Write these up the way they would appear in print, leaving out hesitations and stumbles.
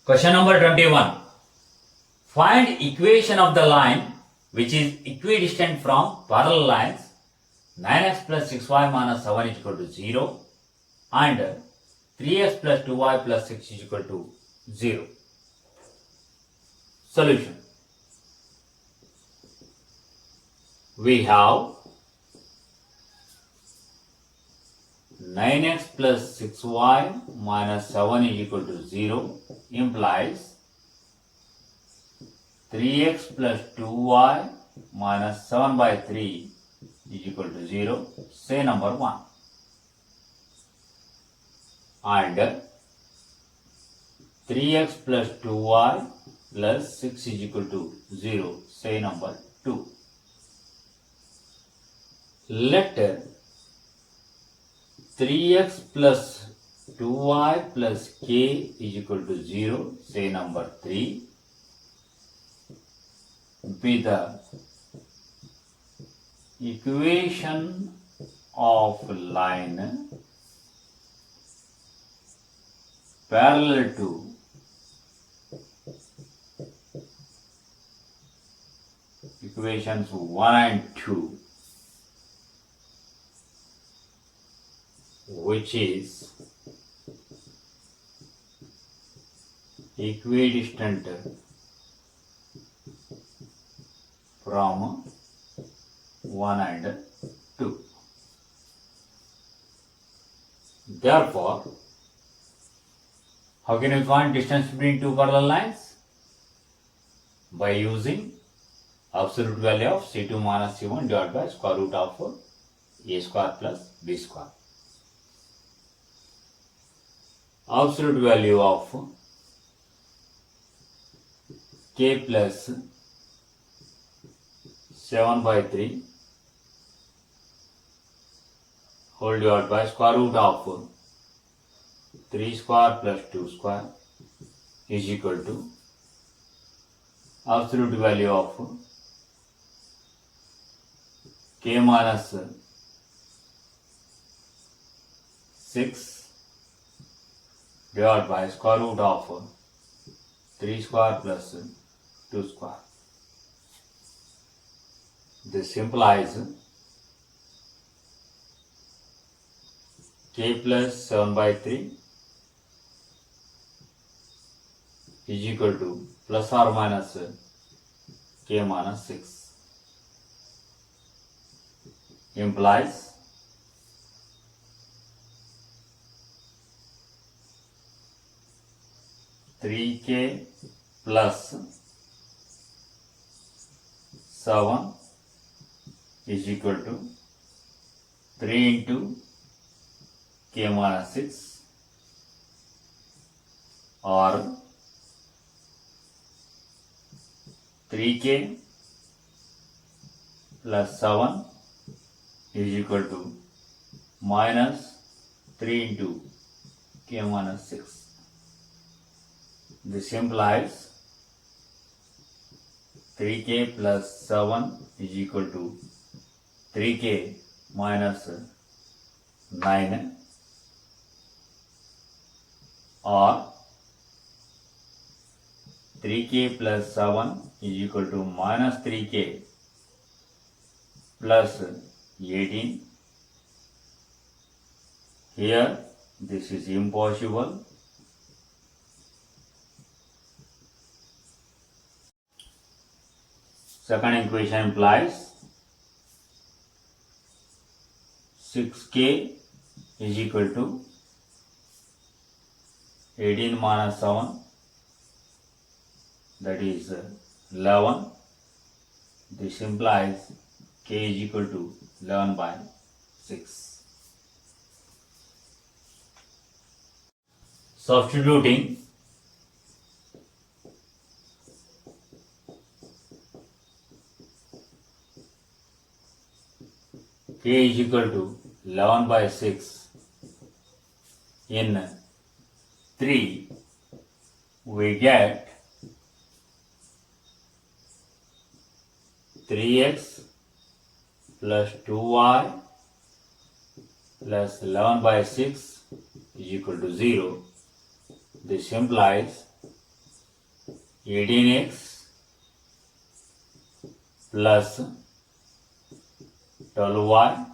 Question number 21. Find equation of the line which is equidistant from parallel lines 9x plus 6y minus 7 is equal to 0 and 3x plus 2y plus 6 is equal to 0. Solution. We have 9x plus 6y minus 7 is equal to 0 implies 3x plus 2y minus 7 by 3 is equal to 0. Say number 1. And 3x plus 2y plus 6 is equal to 0. Say number 2. Let 3x plus 2y plus k is equal to 0. Say number 3. Be the equation of line parallel to equations 1 and 2, which is equidistant from 1 and 2. Therefore, how can we find distance between two parallel lines? By using absolute value of C2 minus C1 divided by square root of A square plus B square. Absolute value of k plus 7 by 3 whole divided by square root of 3 square plus 2 square is equal to absolute value of k minus 6 divided by square root of 3 square plus 2 square. This implies k plus 7 by 3 is equal to plus or minus k minus 6. Implies three k plus 7 is equal to 3 into k minus 6 or 3k plus 7 is equal to minus 3 into k minus 6. This implies 3k plus 7 is equal to 3k minus 9 or 3k plus 7 is equal to minus 3k plus 18. Here this is impossible. Second equation implies 6k is equal to 18 minus 7, that is 11. This implies k is equal to 11 by 6. Substituting k is equal to 11 by 6 in 3, we get 3x plus 2y plus 11 by 6 is equal to 0. This implies 18x plus 12y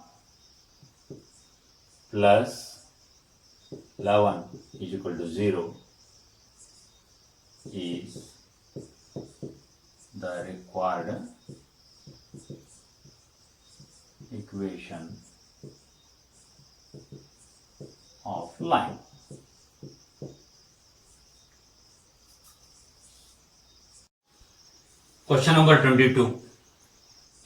plus 11 is equal to 0 is the required equation of line. Question number 22.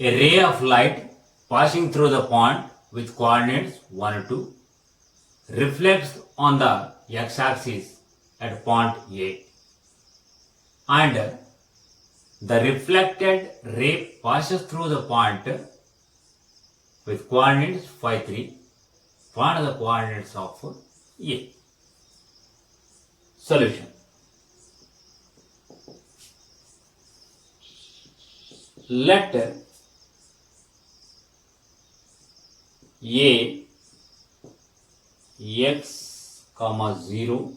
A ray of light passing through the point with coordinates 1 and 2 reflects on the x-axis at point A, and the reflected ray passes through the point with coordinates 5, 3. Find the coordinates of A. Solution. Let A x, 0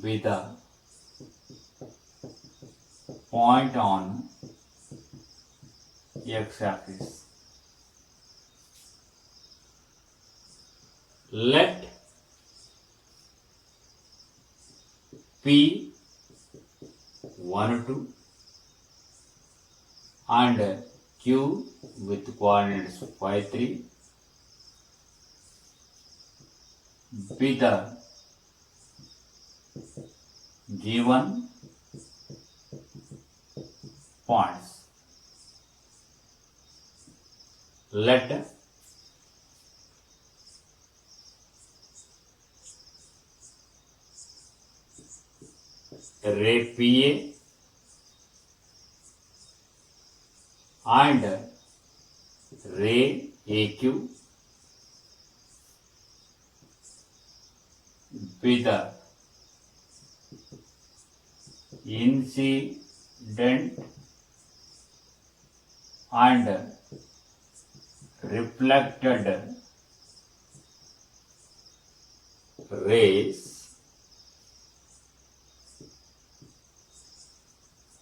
be the point on x-axis. Let P 1, 2 and Q with coordinates 5, 3 be the given points. Let ray PA and ray AQ be the incident and reflected rays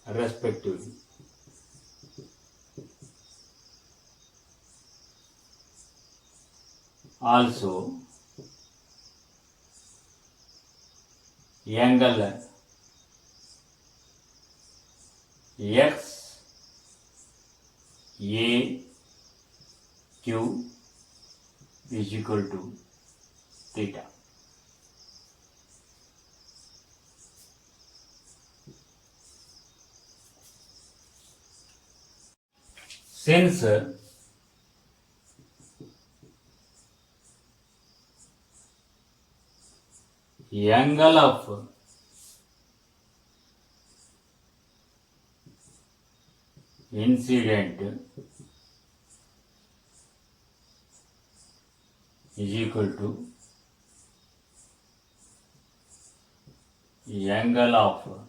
respectively. Also, angle x a q is equal to theta. Since angle of incident is equal to angle of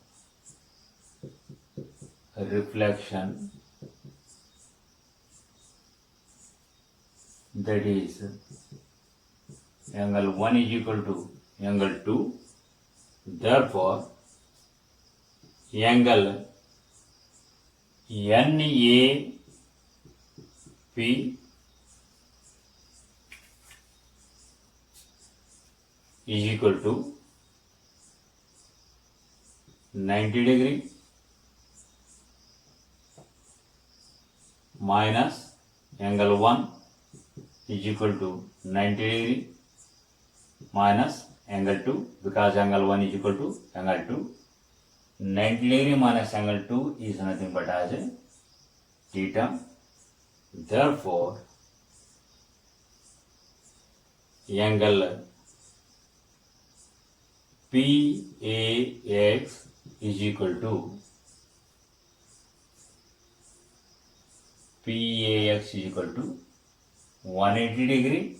reflection, that is angle 1 is equal to angle 2. Therefore, angle NAP is equal to 90 degree minus angle 1 is equal to 90 degree minus angle 2, because angle 1 is equal to angle 2. 90 degree minus angle 2 is nothing but as a theta. Therefore, angle PAX is equal to 180 degree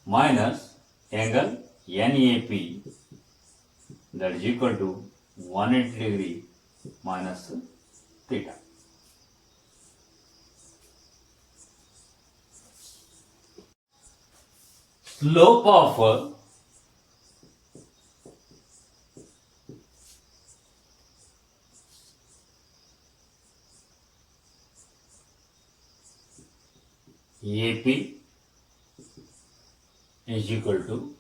minus angle NAP, that is equal to 180 degree minus theta. Slope of AP is equal to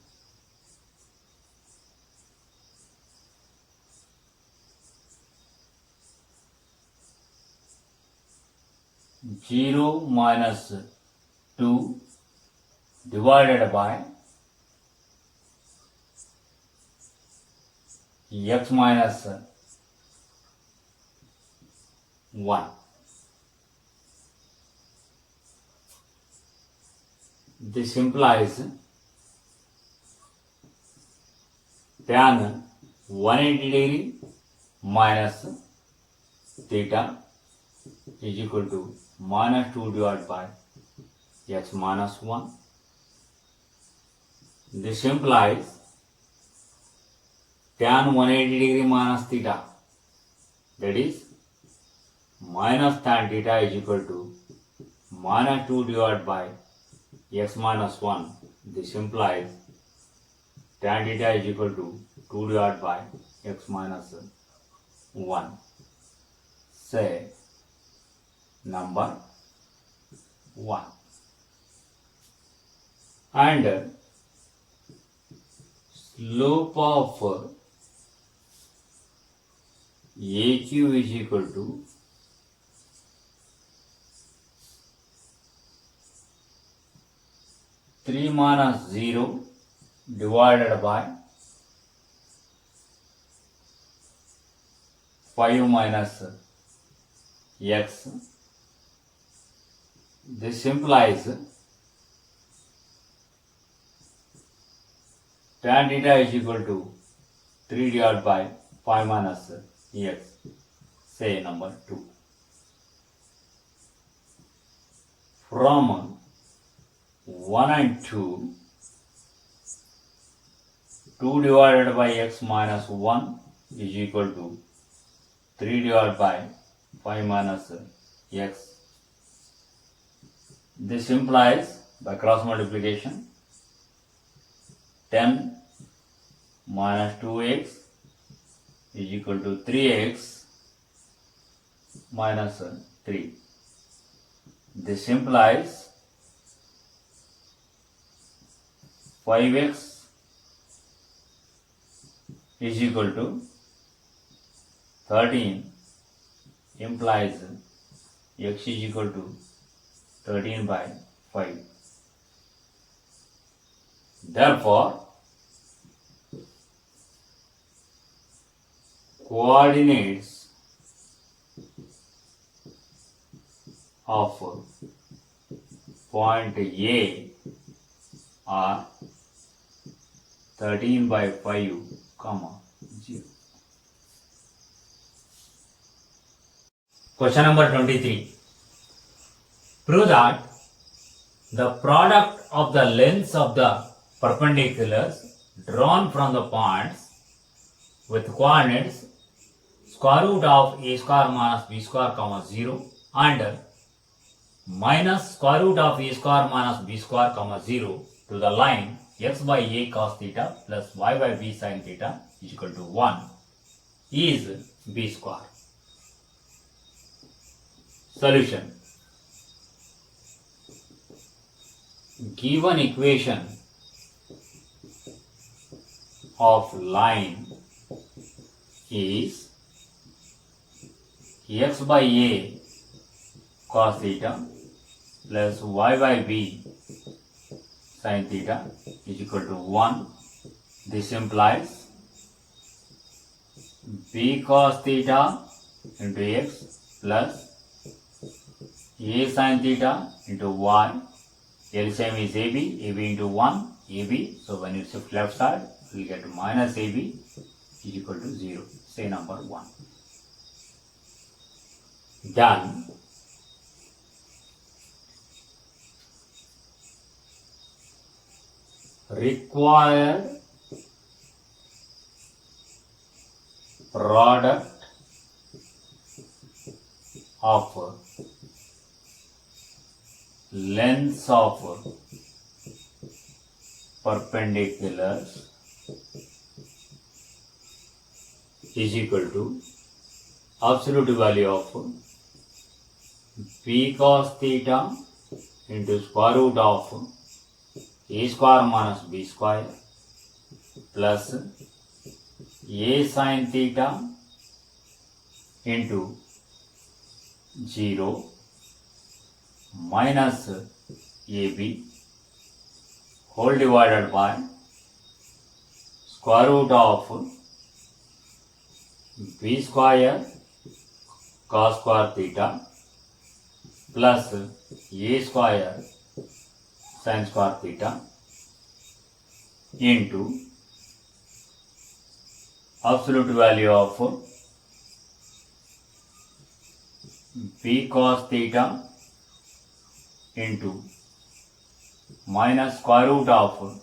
0 minus 2 divided by x minus 1. This implies tan 180 degree minus theta is equal to minus 2 divided by x minus 1. This implies tan 180 degree minus theta, that is minus tan theta is equal to minus 2 divided by x minus 1. This implies tan theta is equal to 2 divided by x minus 1. Say number 1. And slope of AQ is equal to three minus 0 divided by 5 minus x. This implies tan theta is equal to 3 divided by 5 minus x. Say number 2. From 1 and 2, 2 divided by x minus 1 is equal to 3 divided by 5 minus x. This implies, by cross multiplication, 10 minus 2x is equal to 3x minus 3. This implies 5x is equal to 13, implies x is equal to 13 by 5. Therefore, coordinates of point A are 13 by 5, comma 0. Question number 23. Prove that the product of the lengths of the perpendiculars drawn from the points with coordinates square root of a square minus b square comma 0 and minus square root of a square minus b square comma 0 to the line x by a cos theta plus y by b sin theta is equal to 1 is b square. Solution. Given equation of line is x by a cos theta plus y by b sin theta is equal to 1. This implies b cos theta into x plus a sin theta into y. LCM is AB into 1, AB. So when you shift left side, you will get minus AB is equal to 0. Say number 1. Done. Required product of lengths of perpendiculars is equal to absolute value of b cos theta into square root of a square minus b square plus a sin theta into 0 minus ab whole divided by square root of b square cos square theta plus a square sin square theta into absolute value of b cos theta into minus square root of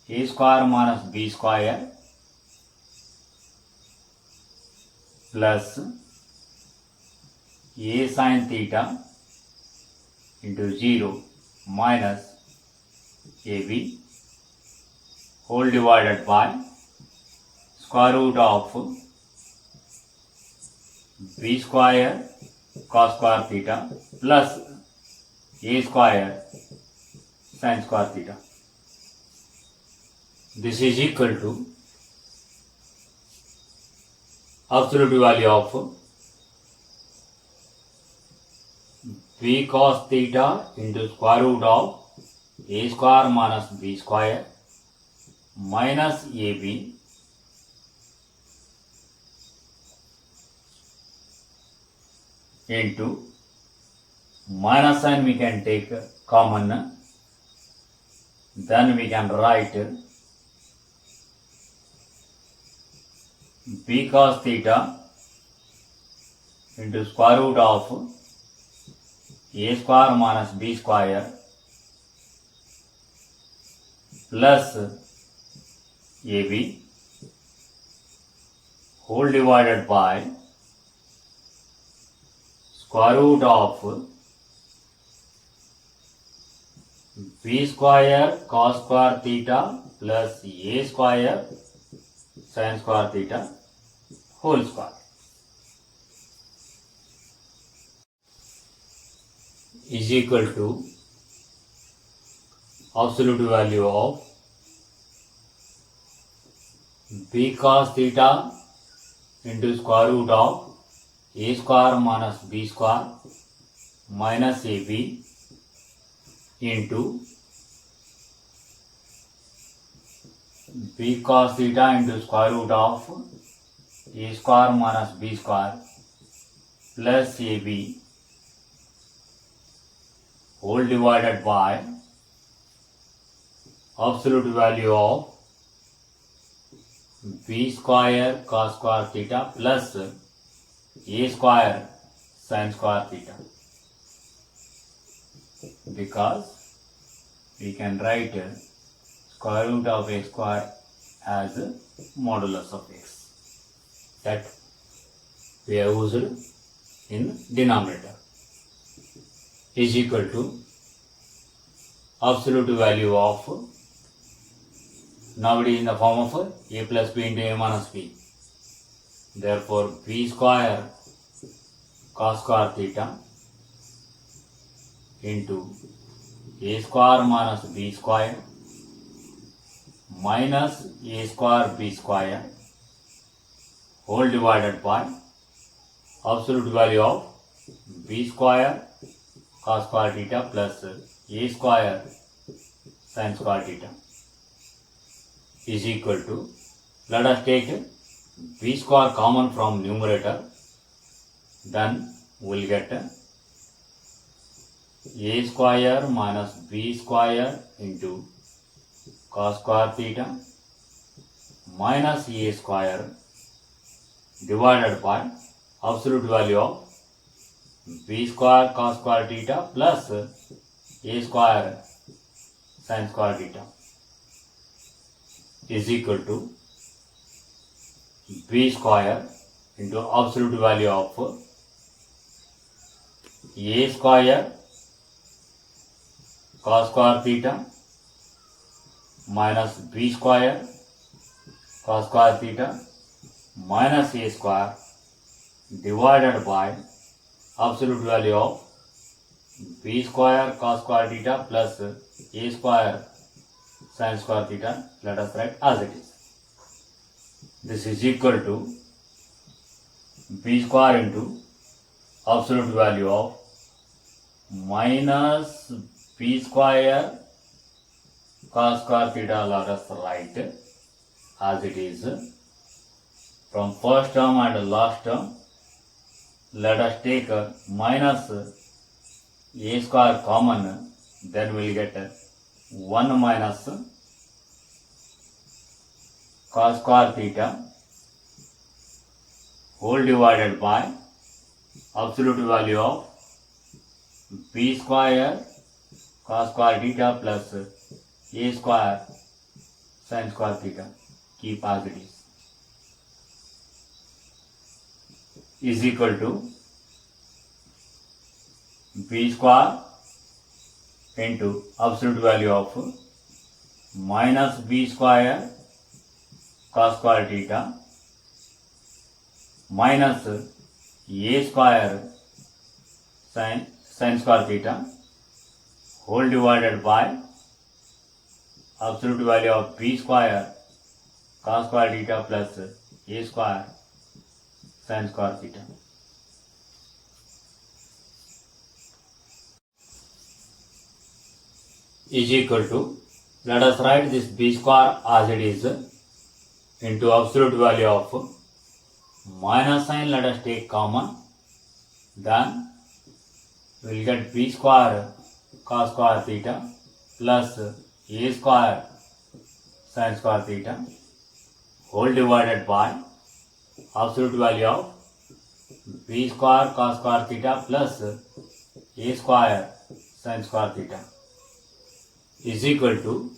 a square minus b square plus a sin theta into 0 minus ab whole divided by square root of b square cos square theta plus a square sin square theta. This is equal to absolute value of b cos theta into square root of a square minus b square minus ab into minus sign we can take common, then we can write b cos theta into square root of a square minus b square plus ab whole divided by square root of b square cos square theta plus a square sin square theta whole square is equal to absolute value of b cos theta into square root of a square minus b square minus ab into b cos theta into square root of a square minus b square plus ab whole divided by absolute value of b square cos square theta plus a square sin square theta, because we can write square root of a square as modulus of x, that we have used in denominator, is equal to absolute value of, now it is in the form of a plus b into a minus b. Therefore, b square cos square theta into a square minus b square minus a square b square whole divided by absolute value of b square cos square theta plus a square sin square theta is equal to, let us take b square common from numerator, then we will get a square minus b square into cos square theta minus a square divided by absolute value of b square cos square theta plus a square sin square theta is equal to b square into absolute value of a square cos square theta minus b square cos square theta minus a square divided by absolute value of b square cos square theta plus a square sin square theta. Let us write as it is. This is equal to b square into absolute value of minus b square cos square theta. Let us write as it is. From first term and last term, let us take minus a square common, then we will get 1 minus cos square theta whole divided by absolute value of b square cos square theta plus a square sin square theta. Keep as it is equal to b square into absolute value of minus b square cos square theta minus a square sin square theta whole divided by absolute value of b square cos square theta plus a square sin square theta. Is equal to, let us write this b square as it is into absolute value of minus sign, let us take common, then we will get b square cos square theta plus a square sin square theta whole divided by absolute value of b square cos square theta plus a square sin square theta is equal to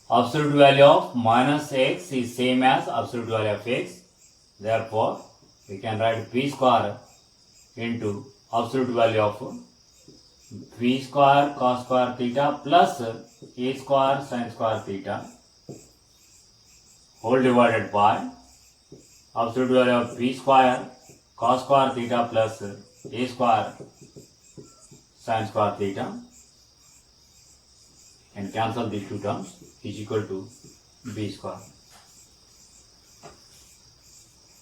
absolute value of minus x is same as absolute value of x. Therefore, we can write b square into absolute value of b square cos square theta plus a square sin square theta whole divided by absolute value of b square cos square theta plus a square sin square theta, and cancel these two terms, is equal to b square.